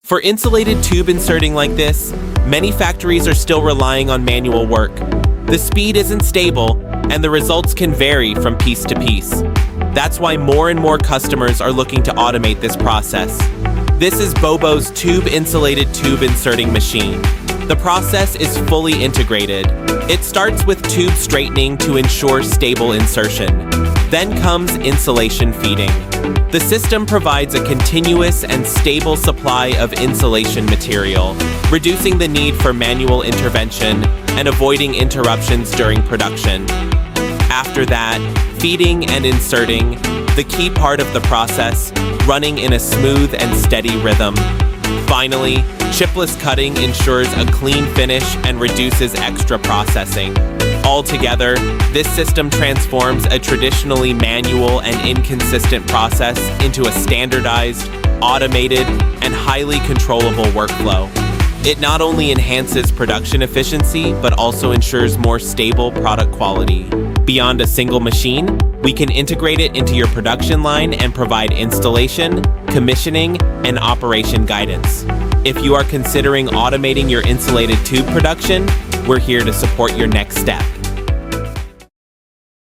For insulated tube inserting like this, many factories are still relying on manual work. The speed isn't stable, and the results can vary from piece to piece. That's why more and more customers are looking to automate this process. This is BOBO's insulated tube inserting machine. The process is fully integrated. It starts with tube straightening to ensure stable insertion. Then comes insulation feeding. The system provides a continuous and stable supply of insulation material, reducing the need for manual intervention and avoiding interruptions during production. After that, feeding and inserting, the key part of the process, running in a smooth and steady rhythm. Finally, chipless cutting ensures a clean finish and reduces extra processing. Altogether, this system transforms a traditionally manual and inconsistent process into a standardized, automated, and highly controllable workflow. It not only enhances production efficiency, but also ensures more stable product quality. Beyond a single machine, we can integrate it into your production line and provide installation, commissioning, and operation guidance. If you are considering automating your insulated tube production, we're here to support your next step.